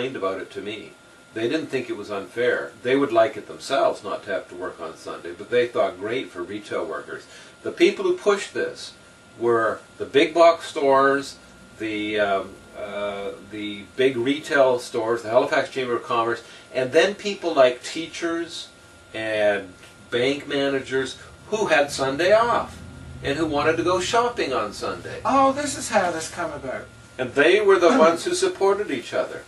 complained about it to me. They didn't think it was unfair. They would like it themselves not to have to work on Sunday, but they thought great for retail workers. The people who pushed this were the big box stores, the big retail stores, the Halifax Chamber of Commerce, and then people like teachers and bank managers who had Sunday off and who wanted to go shopping on Sunday. Oh, this is how this come about. And they were the ones who supported each other.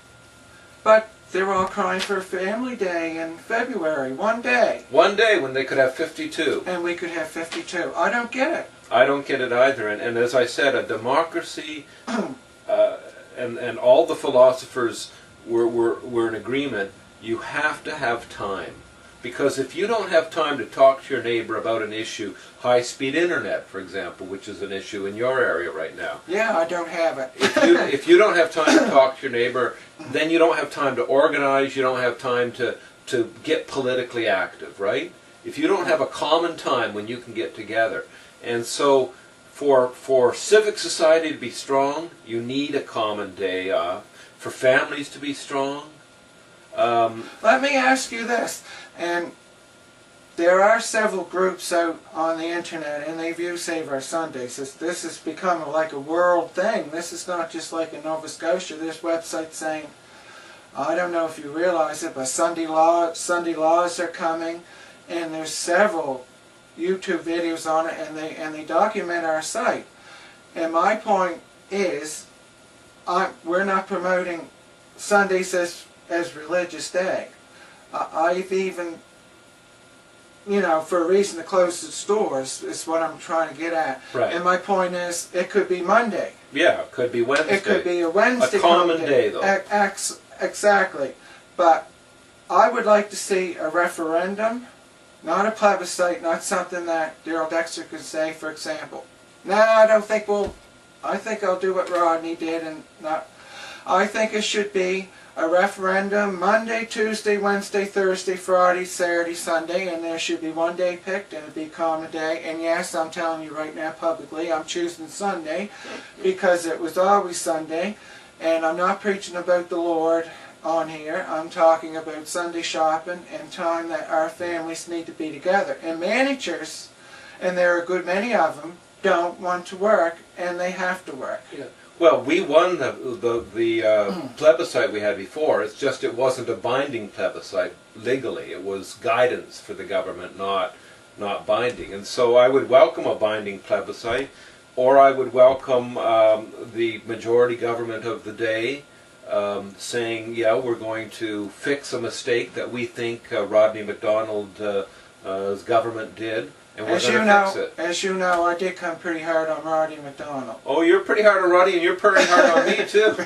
But they were all crying for a family day in February, one day. One day when they could have 52. And we could have 52. I don't get it. I don't get it either. And as I said, a democracy, and all the philosophers were in agreement, you have to have time. Because if you don't have time to talk to your neighbor about an issue, high-speed internet, for example, which is an issue in your area right now. Yeah, I don't have it. If you don't have time to talk to your neighbor, then you don't have time to organize, you don't have time to get politically active, right? If you don't have a common time when you can get together. And so for civic society to be strong, you need a common day off. For families to be strong. Let me ask you this, and there are several groups out on the internet, and they view Save Our Sundays. This has become like a world thing. This is not just like in Nova Scotia. There's websites saying, I don't know if you realize it, but Sunday laws are coming, and there's several YouTube videos on it, and they document our site. And my point is, we're not promoting Sundays as religious day. I've even, for a reason to close the stores is what I'm trying to get at. Right. And my point is, it could be Monday. Yeah, it could be Wednesday. It could be a Wednesday. A common day, though. Exactly. But I would like to see a referendum, not a plebiscite, not something that Daryl Dexter could say, for example. I think I'll do what Rodney did and not. I think it should be a referendum Monday, Tuesday, Wednesday, Thursday, Friday, Saturday, Sunday, and there should be one day picked and it'd be a common day. And yes, I'm telling you right now publicly, I'm choosing Sunday because it was always Sunday, and I'm not preaching about the Lord on here. I'm talking about Sunday shopping and time that our families need to be together. And managers, and there are a good many of them, don't want to work, and they have to work. Yeah. Well, we won the plebiscite we had before. It's just it wasn't a binding plebiscite legally. It was guidance for the government, not binding. And so I would welcome a binding plebiscite, or I would welcome the majority government of the day saying, yeah, we're going to fix a mistake that we think Rodney MacDonald's government did. And we're going to fix it. As you know, I did come pretty hard on Rodney MacDonald. Oh, you're pretty hard on Rodney, and you're pretty hard on me too.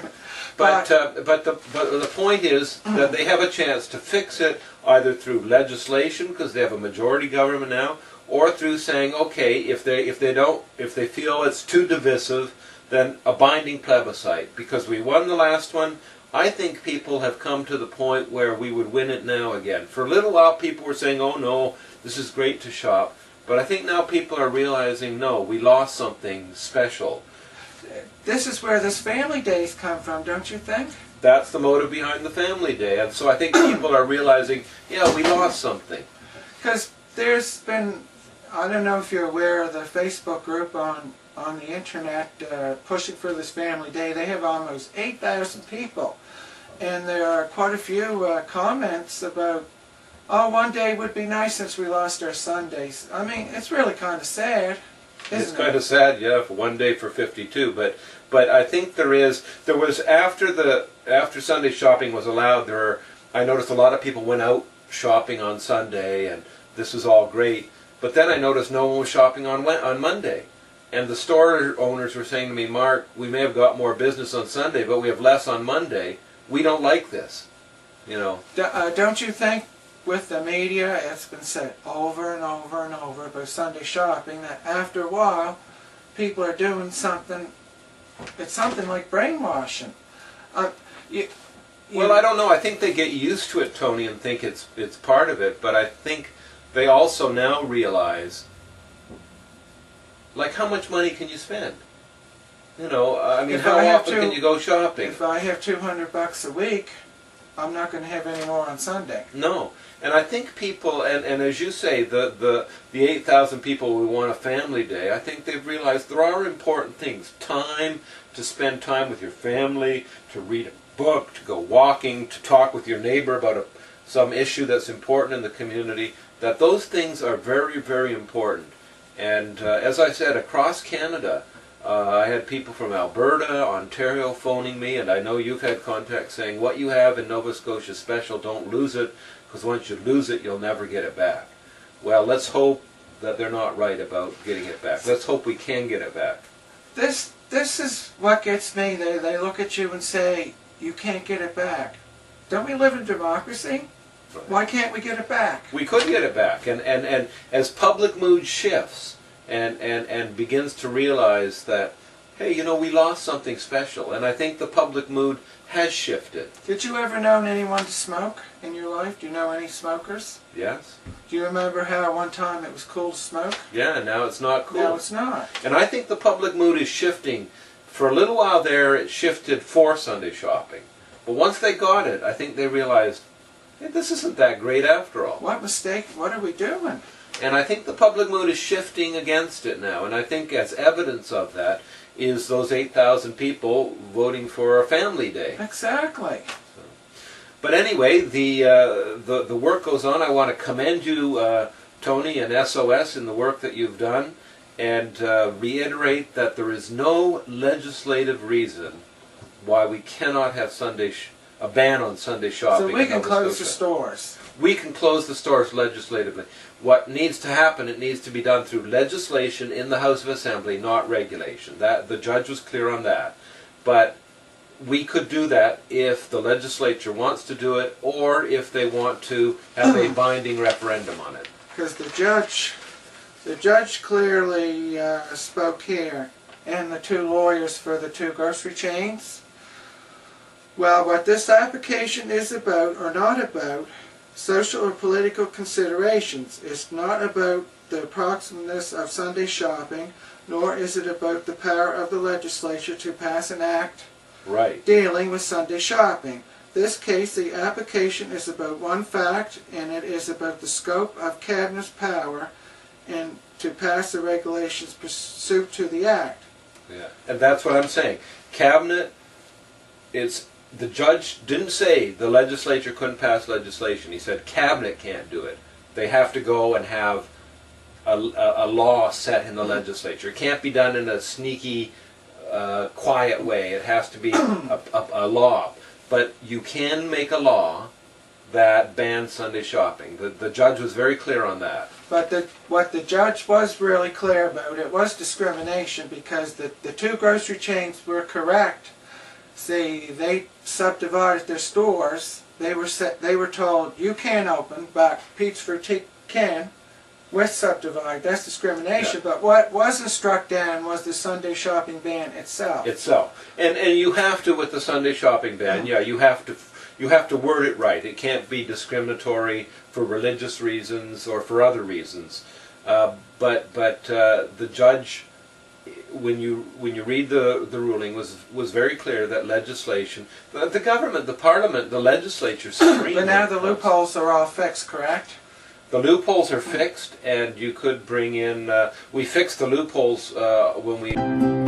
But the point is that they have a chance to fix it either through legislation, because they have a majority government now, or through saying, okay, if they feel it's too divisive, then a binding plebiscite. Because we won the last one, I think people have come to the point where we would win it now again. For a little while, people were saying, oh no, this is great to shop. But I think now people are realizing, no, we lost something special. This is where this family days come from, don't you think? That's the motive behind the family day. And so I think people are realizing, yeah, we lost something. Because there's been, I don't know if you're aware of the Facebook group on the internet pushing for this family day. They have almost 8,000 people. And there are quite a few comments about, oh, one day would be nice since we lost our Sundays. I mean, it's really kind of sad, isn't it? It's kind of sad, yeah, for one day for 52. But I think there was after Sunday shopping was allowed, I noticed a lot of people went out shopping on Sunday, and this was all great. But then I noticed no one was shopping on Monday. And the store owners were saying to me, Mark, we may have got more business on Sunday, but we have less on Monday. We don't like this, Don't you think, with the media, it's been said over and over and over about Sunday shopping, that after a while, people are doing something, it's something like brainwashing. Well, I don't know. I think they get used to it, Tony, and think it's part of it, but I think they also now realize, like, how much money can you spend? I mean, how often can you go shopping? If I have $200 a week, I'm not going to have any more on Sunday. No. And I think people, and as you say, the 8,000 people who want a family day, I think they've realized there are important things. Time, to spend time with your family, to read a book, to go walking, to talk with your neighbor about some issue that's important in the community, that those things are very, very important. And as I said, across Canada, I had people from Alberta, Ontario phoning me, and I know you've had contact saying, what you have in Nova Scotia is special, don't lose it, because once you lose it, you'll never get it back. Well, let's hope that they're not right about getting it back. Let's hope we can get it back. This is what gets me. They look at you and say, you can't get it back. Don't we live in democracy? Right. Why can't we get it back? We could get it back. And as public mood shifts and begins to realize that, hey, you know, we lost something special. And I think the public mood has shifted. Did you ever know anyone to smoke in your life? Do you know any smokers? Yes. Do you remember how one time it was cool to smoke? Yeah, and now it's not cool. Now it's not. And I think the public mood is shifting. For a little while there, it shifted for Sunday shopping. But once they got it, I think they realized, hey, this isn't that great after all. What mistake? What are we doing? And I think the public mood is shifting against it now. And I think as evidence of that is those 8,000 people voting for a family day. Exactly. But anyway, the work goes on. I want to commend you, Tony, and SOS in the work that you've done, and reiterate that there is no legislative reason why we cannot have a ban on Sunday shopping. So we can close the stores. We can close the stores legislatively. What needs to happen, it needs to be done through legislation in the House of Assembly, not regulation. That the judge was clear on that. But we could do that if the legislature wants to do it, or if they want to have a binding referendum on it. Because the judge clearly spoke here, and the two lawyers for the two grocery chains. Well, what this application is about, or not about, social or political considerations. It's not about the appropriateness of Sunday shopping, nor is it about the power of the legislature to pass an act dealing with Sunday shopping. This case, the application is about one fact, and it is about the scope of Cabinet's power and to pass the regulations pursuant to the act. Yeah, and that's what I'm saying. Cabinet, the judge didn't say the legislature couldn't pass legislation. He said Cabinet can't do it. They have to go and have a law set in the legislature. It can't be done in a sneaky, quiet way. It has to be a law. But you can make a law that bans Sunday shopping. The judge was very clear on that. But what the judge was really clear about, it was discrimination, because the two grocery chains were correct. See, they subdivided their stores. They were told, you can't open, but Petersford can. We're subdivided. That's discrimination. Yeah. But what wasn't struck down was the Sunday shopping ban itself. And you have to, with the Sunday shopping ban, yeah, you have to word it right. It can't be discriminatory for religious reasons or for other reasons. But the judge, when you read the ruling, was very clear that legislation, the government, the parliament, the legislature, Supreme. But now the loopholes are all fixed, correct? The loopholes are fixed, and you could bring in. We fixed the loopholes when we.